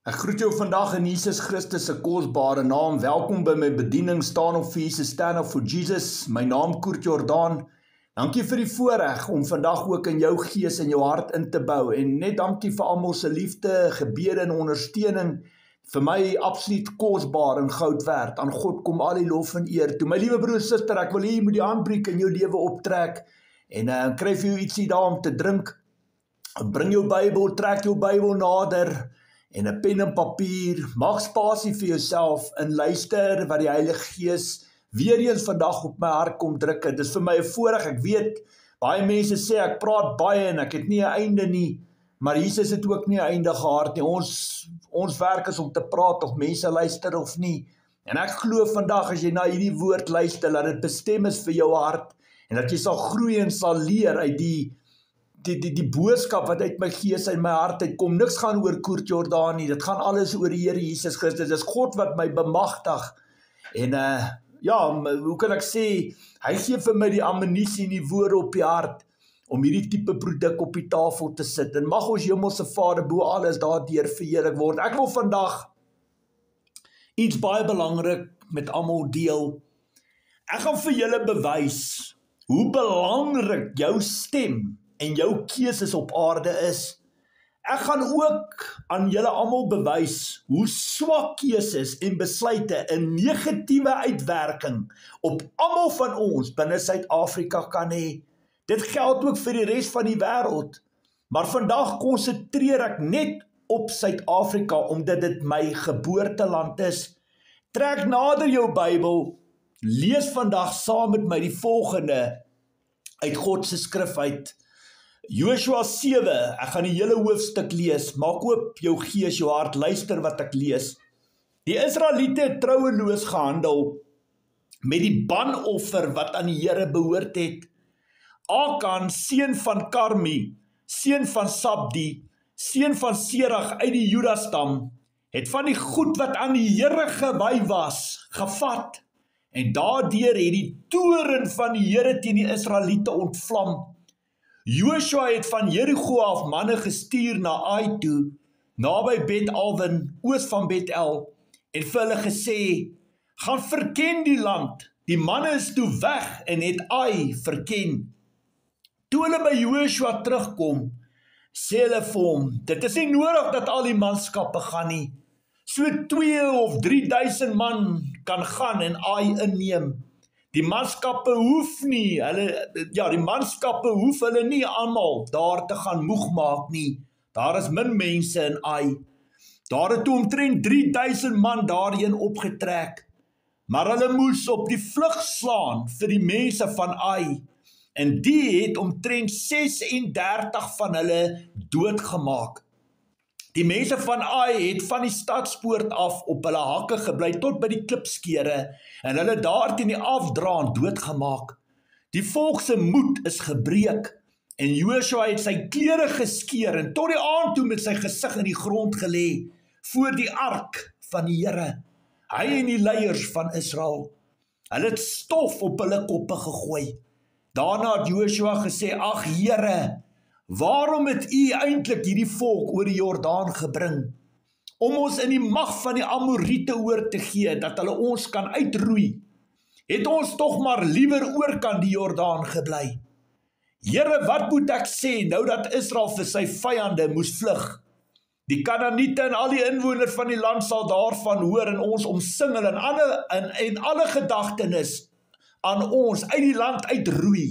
Ek groet jou vandag in Jesus Christus se kosbare naam. Welkom by my bediening Staan op vir Jesus, Stand Up for Jesus. My naam Koert Jordaan. Dankie vir die voorreg om vandag ook in jou gees en jou hart in te bou. En net dankie vir almal se liefde, gebede en ondersteuning. Vir my absoluut kosbaar en goud werd. Aan God kom al die lof en eer toe. My liewe broer en suster, ek wil hê jy moet die handbriek in jou lewe optrek. En kry vir jou ietsie daar om te drink. Bring jou Bybel, trek jou Bybel nader. En 'n pen en papier, maak spasie vir jouself en luister wat die Heilige Gees weer eens vandag op my hart kom druk. Dit is vir my 'n voorreg, ek weet, baie mense sê ek praat baie en ek het nie 'n einde nie, maar Jesus het ook nie 'n einde gehad nie. Ons werk is om te praat of mense luister of nie. En ek glo vandag as jy na hierdie woord luister, dat dit bestem is vir jou hart en dat jy sal groei en sal leer uit die boodskap wat uit my gees en my hart uitkom. Niks gaan oor Koert Jordaan nie, dit gaan alles oor die Here Jesus Christus. Dit is God wat my bemagtig. En hoe kan ek sê, hy gee vir my die ammunisie en die woorde op die hart om hierdie tipe produk op die tafel te sit. En mag ons Hemelse Vader bo alles daardeur verheerlik word. Ek wil vandag iets baie belangrik met almal deel. Ek gaan vir julle bewys hoe belangrik jou stem en jou keuses op aarde is. Ek gaan ook aan julle almal bewys hoe swak keuses en besluite 'n negatiewe uitwerking op almal van ons binne Suid-Afrika kan hê. Dit geld ook vir die res van die wêreld. Maar vandag konsentreer ek net op Suid-Afrika omdat dit my geboorteland is. Trek nader jou Bybel, lees vandag saam met my die volgende uit God se skrif uit. Joshua 7, ek gaan die hele hoofstuk lees, maak oop jou gees, jou hart, luister wat ek lees. Die Israeliete het troueloos gehandel met die banoffer wat aan die Here behoort het. Akan, seun van Karmi, seun van Sabdi, seun van Serach uit die Judastam, het van die goed wat aan die Here gewy was, gevat. En daardeur het die toorn van die Here teen die Israeliete ontvlam. Joshua het van Jericho af manne gestuur na Ai toe, naby Bet-Awen, oos van Bet-El, en vir hulle gesê, gaan verken die land. Die manne is toe weg en het Ai verken. Toe hulle by Joshua terugkom, sê hulle vir hom, dit is nie nodig dat al die manskappe gaan nie. So 2 of 3.000 man kan gaan en Ai inneem. Die manskappe hoef hulle nie almal daar te gaan moeg maak nie. Daar is min mense in Ai. Daar het toe omtrent 3.000 man daarheen opgetrek. Maar hulle moes op die vlug slaan vir die mense van Ai. En die het omtrent 36 van hulle doodgemaak. Die mense van Ai het van die stadspoort af op hulle hakke gebly tot by die klipskere en hulle daar teen die afdraand doodgemaak. Die volk se moed is gebreek en Joshua het sy klere geskeur en tot die aand toe met sy gesig in die grond gelê voor die ark van die Here. Hy en die leiers van Israel. Hulle het stof op hulle koppe gegooi. Daarna het Joshua gesê, ag Here, waarom het u eintlik hierdie volk oor die Jordaan gebring? Om ons in die mag van die Amoriete oor te gee, dat hulle ons kan uitroei. Het ons tog maar liewer oor kan die Jordaan gebly. Here, wat moet ek sê nou dat Israel vir sy vyande moes vlug? Die Kanaaniete en al die inwoners van die land sal daarvan hoor en ons omsingel en alle gedagtenis aan ons uit die land uitroei.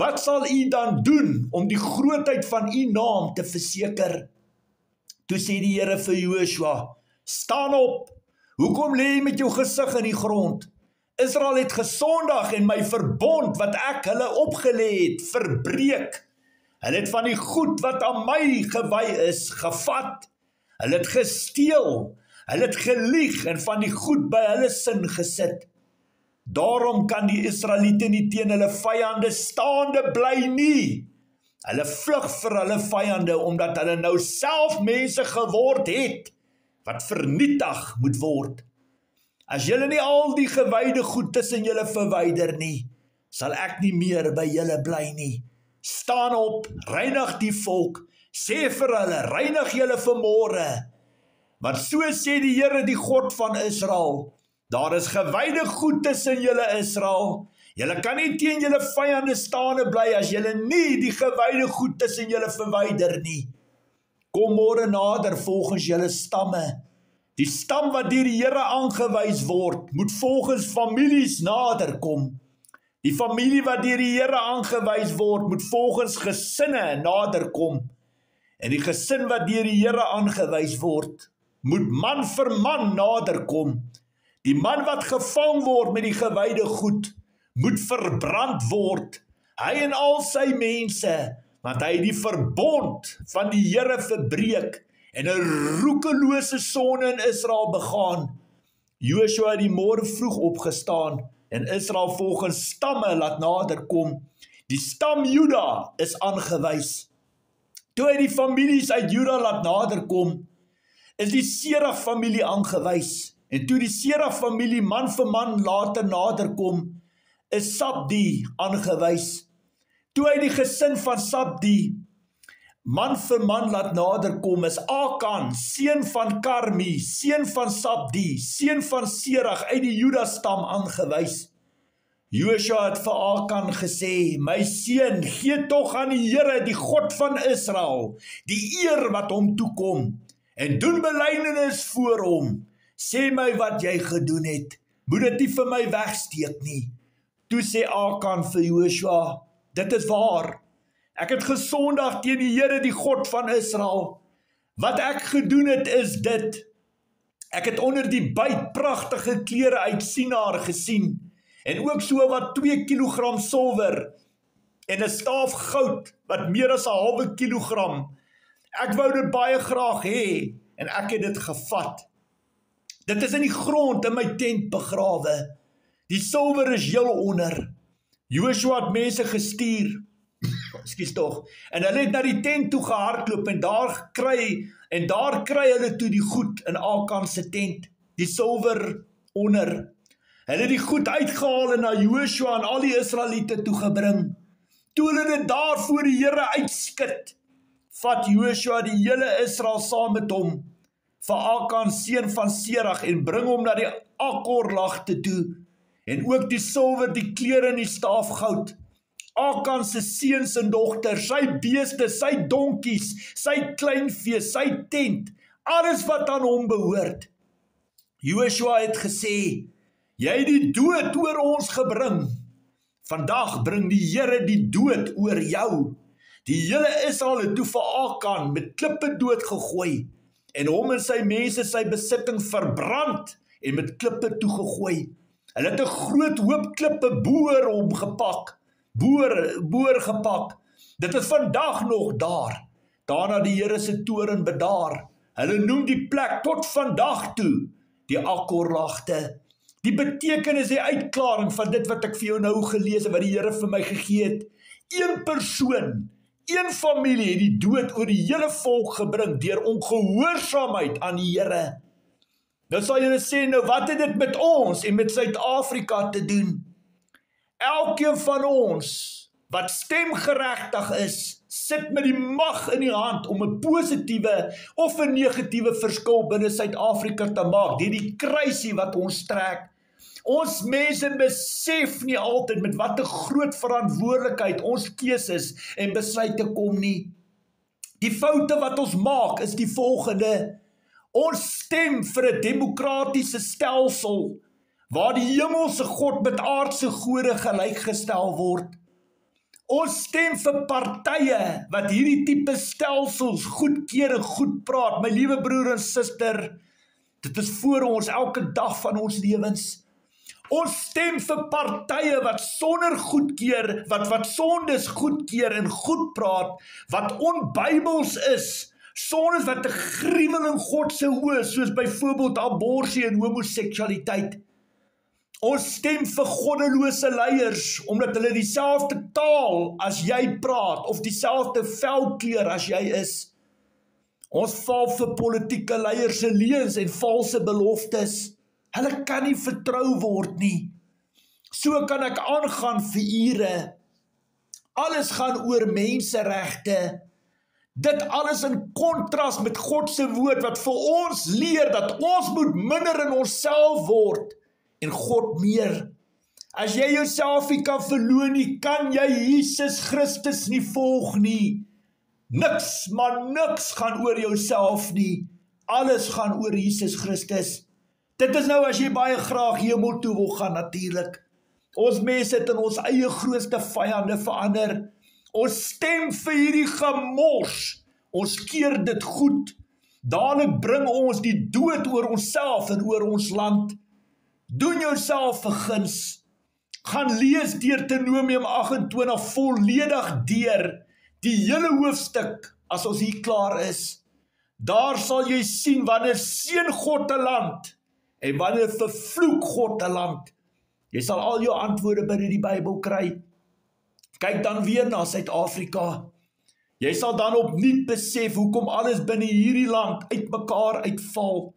Wat sal u dan doen om die grootheid van u naam te verseker? Toe sê die Here vir Joshua, staan op, hoekom lê jy met jou gesig in die grond? Israel het gesondig en my verbond wat ek hulle opgelê het, verbreek. Hulle het van die goed wat aan my gewy is, gevat. Hulle het gesteel, hulle het gelieg en van die goed by hulle sin gesit. Daarom kan die Israeliete nie teen hulle vyande staande bly nie. Hulle vlug vir hulle vyande, omdat hulle nou self mense geword het, wat vernietig moet word. As julle nie al die gewyde goed tussen julle verwyder nie, sal ek nie meer by julle bly nie. Staan op, reinig die volk, sê vir hulle, reinig julle vanmôre, Want so sê die Here, die God van Israel, daar is gewyde goed tussen julle Israel. Julle kan nie teen julle vyande staande bly as julle nie die gewyde goed tussen julle verwyder nie. Kom môre nader volgens julle stamme. Die stam wat deur die Here aangewys word, moet volgens families nader kom. Die familie wat deur die Here aangewys word, moet volgens gesinne nader kom. En die gesin wat deur die Here aangewys word, moet man vir man nader kom. Die man wat gevang word met die gewyde goed, moet verbrand word, hy en al sy mense, want hy het die verbond van die Here verbreek en 'n roekelose sonde in Israel begaan. Joshua het die môre vroeg opgestaan en Israel volgens stamme laat nader kom. Die stam Juda is aangewys. Toe hy die families uit Juda laat nader kom, is die Serach familie aangewys. En toe die Serach familie man vir man later nader kom, is Sabdi aangewys. Toe hy die gesin van Sabdi man vir man laat nader kom, is Akan, seun van Karmi, seun van Sabdi, seun van Serach uit die Juda stam aangewys. Joshua het vir Akan gesê, my seun, gee tog aan die Here, die God van Israel, die eer wat hom toekom, en doen belydenis voor hom. Sê my wat jy gedoen het, moet dit nie vir my wegsteek nie. Toe sê Akan vir Joshua, dit is waar, ek het gesondig teen die Here, die God van Israel. Wat ek gedoen het is dit, ek het onder die byt pragtige klere uit Sinaar gesien, en ook so wat 2 kilogram silwer, en 'n staaf goud, wat meer as 'n halwe kilogram. Ek wou dit baie graag hê, en ek het dit gevat. Dit is in die grond in my tent begrawe. Die silwer is heel onder. Joshua het mense gestuur, ekskuus tog, en hulle het na die tent toe gehardloop, en daar kry hulle toe die goed in Akan se tent, die silwer onder. Hulle het die goed uitgehaal en na Joshua en al die Israeliete toe gebring. Toe hulle dit daar voor die Here uitskit, vat Joshua die hele Israel saam met hom, vir Akan seun van Serach, en bring hom na die Akkorlagte toe, en ook die silwer, die klere en die staaf goud. Akan se seuns en dogters, sy beeste, sy donkies, sy kleinvee, sy tent, alles wat aan hom behoort. Joshua het gesê, jy het die dood oor ons gebring. Vandag bring die Here die dood oor jou. Die hele Israel het toe vir Akan met klippe dood gegooi, en hom en sy mense sy besitting verbrand en met klippe toegegooi. Hulle het 'n groot hoop klippe boor hom gepak, boor gepak. Dit is vandag nog daar. Daarna die Here se toorn bedaar. Hulle noem die plek tot vandag toe die Akkorlagte. Die betekenis, die uitklaring van dit wat ek vir jou nou gelees het, wat die Here vir my gegee het. Een persoon, een familie het die dood oor die hele volk gebring deur ongehoorsaamheid aan die Here. Nou sal julle sê, nou wat het dit met ons en met Suid-Afrika te doen? Elkeen van ons wat stemgeregtig is, sit met die mag in die hand om 'n positiewe of 'n negatiewe verskil binne Suid-Afrika te maak, deur die kruisie wat ons trek. Ons mense besef nie altyd met wat 'n groot verantwoordelikheid ons keuses en besluite kom nie. Die foute wat ons maak is die volgende. Ons stem vir 'n demokratiese stelsel, waar die hemelse God met aardse gode gelykgestel word. Ons stem vir partye wat hierdie tipe stelsels goedkeur en goed praat. My liewe broer en suster, dit is voor ons elke dag van ons lewens. Ons stem vir partye wat sonder goedkeur, wat sondes goedkeur en goed praat, wat onbybels is, sondes wat 'n gruwel in God se oë, soos byvoorbeeld abortus en homoseksualiteit. Ons stem vir goddelose leiers, omdat hulle dieselfde taal as jy praat, of dieselfde velkleur as jy is. Ons val vir politieke leiers se leuns en valse beloftes. Hulle kan nie vertrou word nie. So kan ek aangaan vir ure. Alles gaan oor menseregte. Dit alles in kontras met God se woord wat vir ons leer dat ons moet minder in onsself word en God meer. As jy jouself nie kan verloon nie, kan jy Jesus Christus nie volg nie. Niks, maar niks gaan oor jouself nie. Alles gaan oor Jesus Christus. Dit is nou as jy baie graag hemel toe wil gaan natuurlik. Ons mense het in ons eie grootste vyande verander. Ons stem vir hierdie gemors. Ons keer dit goed. Dadelik bring ons die dood oor onsself en oor ons land. Doen jouself 'n guns. Gaan lees Deuteronomium 28 volledig deur. Die hele hoofstuk, as ons hier klaar is. Daar sal jy sien wanneer seën God 'n land en wanneer vervloek God 'n land. Jy sal al jou antwoorde binne die Bybel kry. Kyk dan weer na Suid-Afrika. Jy sal dan opnuut besef hoekom alles binne hierdie land uitmekaar uitval.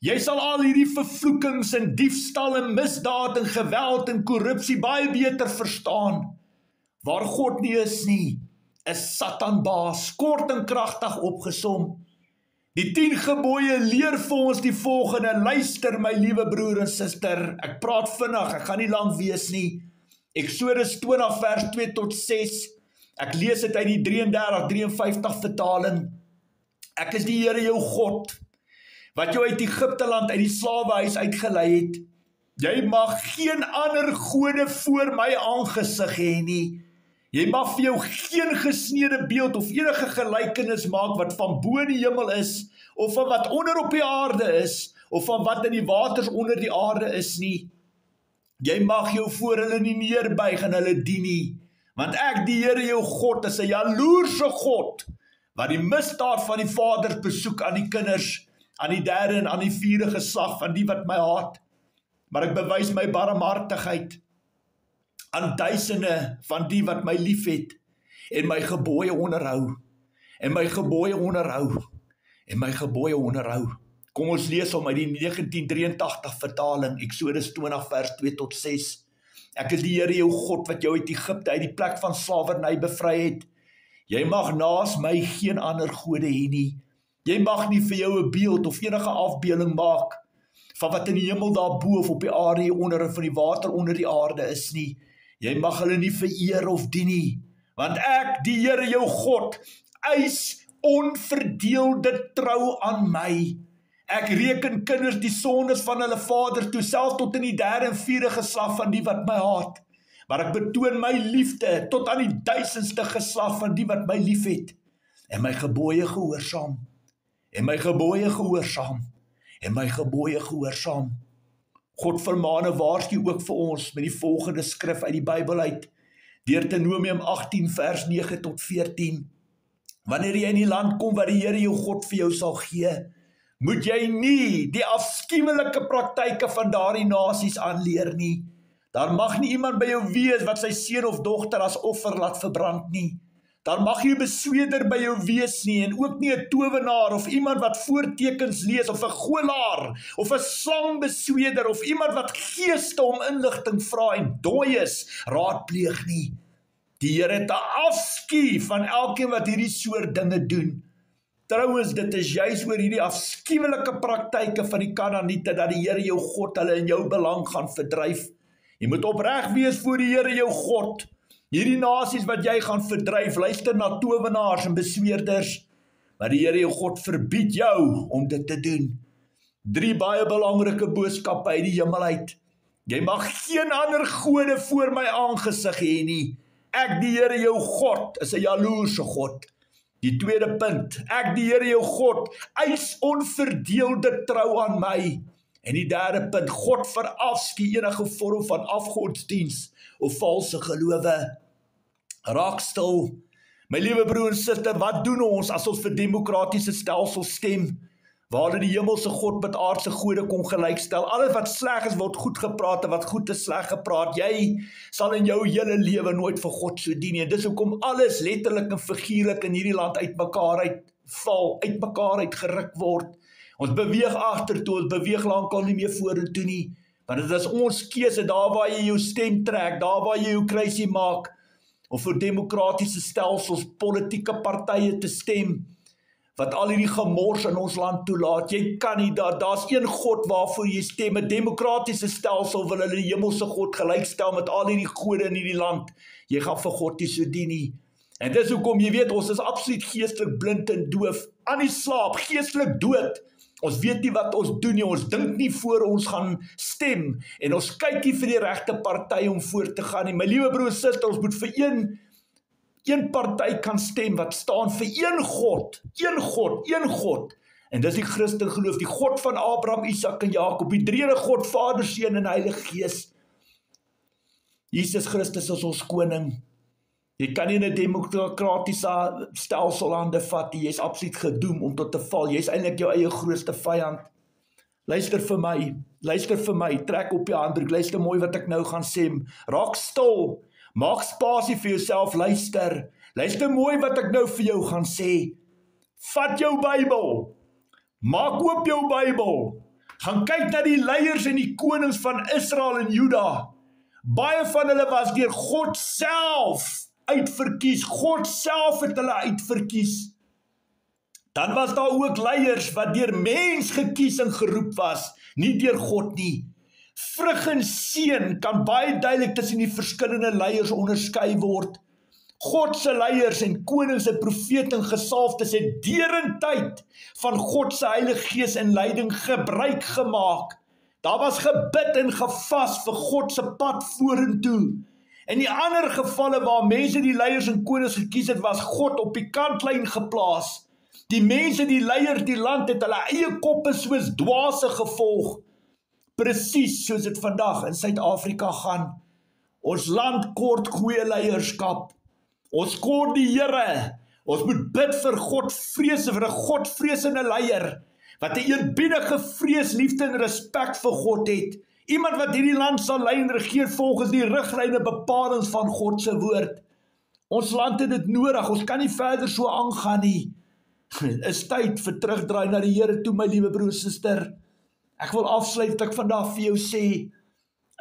Jy sal al hierdie vervloekings en diefstal en misdaad en geweld en korrupsie baie beter verstaan. Waar God nie is nie, is Satan baas, kort en kragtig opgesom. Die 10 gebooie leer vir ons die volgende. Luister my liewe broer en suster, ek praat vinnig, ek gaan nie lank wees nie. Eksodus 20 vers 2 tot 6, ek lees dit uit die 33-53 vertaling. Ek is die Here jou God, wat jou uit Egipte land, uit die slawehuis uitgelei het. Jy mag geen ander gode voor my aangesig hê nie. Jy mag vir jou geen gesneede beeld of enige gelykenis maak wat van bo in die hemel is, of van wat onder op die aarde is, of van wat in die waters onder die aarde is nie. Jy mag jou voor hulle nie neerbuig en hulle dien nie, want ek die Here jou God is 'n jaloerse God, wat die misdaad van die vaders besoek aan die kinders, aan die 3de en aan die 4de geslag van die wat my haat. Maar ek bewys my barmhartigheid aan duisende van die wat my lief het, en my gebooie onderhou, en my gebooie onderhou, en my gebooie onderhou. Kom ons lees om uit die 1983 vertaling, Eksodus 20 vers 2 tot 6. Ek is die Here jou God wat jou uit Egipte, uit die plek van slawerny bevry het. Jy mag naas my geen ander gode hê nie. Jy mag nie vir jou 'n beeld of enige afbeelding maak van wat in die hemel daarbo of op die aarde hieronder en van die water onder die aarde is nie. Jy mag hulle nie vereer of dien nie, want ek, die Here jou God, eis onverdeelde trou aan my. Ek reken kinders die sondes van hulle vaders toe, self tot in die 3de en 4de geslag van die wat my haat. Maar ek betoon my liefde tot aan die 1000ste geslag van die wat my lief het, en my gebooie gehoorsaam, en my gebooie gehoorsaam, en my gebooie gehoorsaam. God vermaan en waarsku ook vir ons met die volgende skrif uit die Bybel uit, Deuteronomium 18 vers 9 tot 14. Wanneer jy in die land kom wat die Here jou God vir jou sal gee, moet jy nie die afskuwelike praktyke van daardie nasies aanleer nie. Daar mag nie iemand by jou wees wat sy seun of dogter as offer laat verbrand nie. Daar mag nie 'n besweder by jou wees nie, en ook nie 'n towenaar of iemand wat voortekens lees, of 'n golaar, of 'n slangbesweder, of iemand wat geeste om inligting vra en dooies raadpleeg nie. Die Here het 'n afskuw van elkeen wat hierdie soort dinge doen. Trouwens, dit is juis oor hierdie afskuwelike praktyke van die Kanaaniete dat die Here jou God hulle in jou belang gaan verdryf. Jy moet opreg wees voor die Here jou God. Hierdie nasies wat jy gaan verdryf, luister na towenaars en besweerders, maar die Here jou God verbied jou om dit te doen. 3 baie belangrike boodskappe uit die hemel uit. Jy mag geen ander gode voor my aangesig hê nie. Ek die Here jou God is 'n jaloerse God. Die tweede punt, ek die Here jou God eis onverdeelde trou aan my. En die derde punt, God verafskuw enige vorm van afgodsdiens of valse gelowe. Raak stil. My liewe broer en suster, wat doen ons as ons vir demokratiese stelsel stem? Waar die hemelse God met aardse gode kon gelykstel. Alles wat sleg is, word goed gepraat, en wat goed is, sleg gepraat. Jy sal in jou hele lewe nooit vir God so dien nie. En dis hoekom alles letterlik en figuurlik in hierdie land uitmekaar uitval, uitmekaar uitgeruk word. Ons beweeg agtertoe, ons beweeg lankal nie meer vorentoe nie. Want dit is ons keuse, daar waar jy jou stem trek, daar waar jy jou kruisie maak. of vir demokratiese stelsels, politieke partye te stem, wat al hierdie gemors in ons land toelaat. Jy kan nie, daar's een God waarvoor jy stem, 'n demokratiese stelsel wil hulle die hemelse God gelykstel met al hierdie gode in hierdie land. Jy gaan vir God nie so dien nie. En dis hoekom, jy weet, ons is absoluut geestelik blind en doof, aan die slaap, geestelik dood. Ons weet nie wat ons doen nie, ons dink nie voor ons gaan stem, en ons kyk nie vir die regte party om voor te gaan nie. My liewe broer en suster, ons moet vir een party kan stem, wat staan vir een God, en dis die Christen geloof, die God van Abraham, Isak en Jakob, die drie God, Vader, Seun en Heilige Gees. Jesus Christus is ons koning. Jy kan nie in 'n demokratiese stelsel hande vat, jy is absoluut gedoem om tot te val, jy is eintlik jou eie grootste vyand. Luister vir my, trek op jou handdoek, luister mooi wat ek nou gaan sê, raak stil, maak spasie vir jouself, luister mooi wat ek nou vir jou gaan sê. Vat jou Bybel, maak oop jou Bybel, gaan kyk na die leiers en die konings van Israel en Juda. Baie van hulle was deur God self uitverkies, God self het hulle uitverkies. Dan was daar ook leiers wat deur mens gekies en geroep was, nie deur God nie. Vrug en seën kan baie duidelik tussen die verskillende leiers onderskei word. God se leiers en konings en profete en gesalfdes het derentyd van God se Heilige Gees en leiding gebruik gemaak. Daar was gebid en gevas vir God se pad vorentoe. In die ander gevalle waar mense die leiers en konings gekies het, was God op die kantlyn geplaas. Die mense, die leiers, die land het hulle eie koppe soos dwaase gevolg. Presies soos dit vandag in Suid-Afrika gaan. Ons land kort goeie leierskap. Ons kort die Here. Ons moet bid vir Godvrese, vir 'n Godvreesende leier, wat 'n eerbiedige vrees, liefde en respek vir God het. Iemand wat hierdie land sal lei en regeer volgens die riglyne bepalings van God se woord. Ons land het dit nodig, ons kan nie verder so aangaan nie. Is tyd vir terugdraai na die Here toe, my liewe broer en suster. Ek wil afsluit dat ek vandag vir jou sê,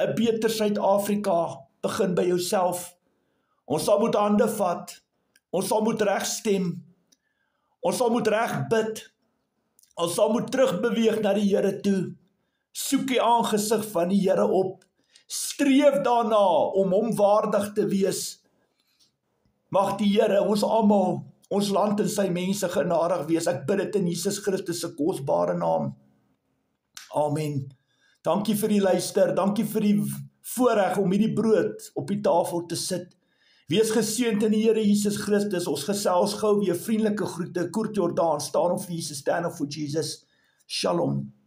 'n beter Suid-Afrika begin by jouself. Ons sal moet hande vat, ons sal moet reg stem, ons sal moet reg bid, ons sal moet terugbeweeg na die Here toe. Soek die aangesig van die Here op, streef daarna om hom waardig te wees. Mag die Here ons almal, ons land en sy mense genadig wees. Ek bid dit in Jesus Christus se kosbare naam. Amen. Dankie vir die luister, dankie vir die voorreg om hierdie brood op die tafel te sit. Wees geseënd in die Here Jesus Christus. Ons gesels gou weer, vriendelike groete. Kurt Jordaan, staan op vir Jesus, stand up for Jesus. Shalom.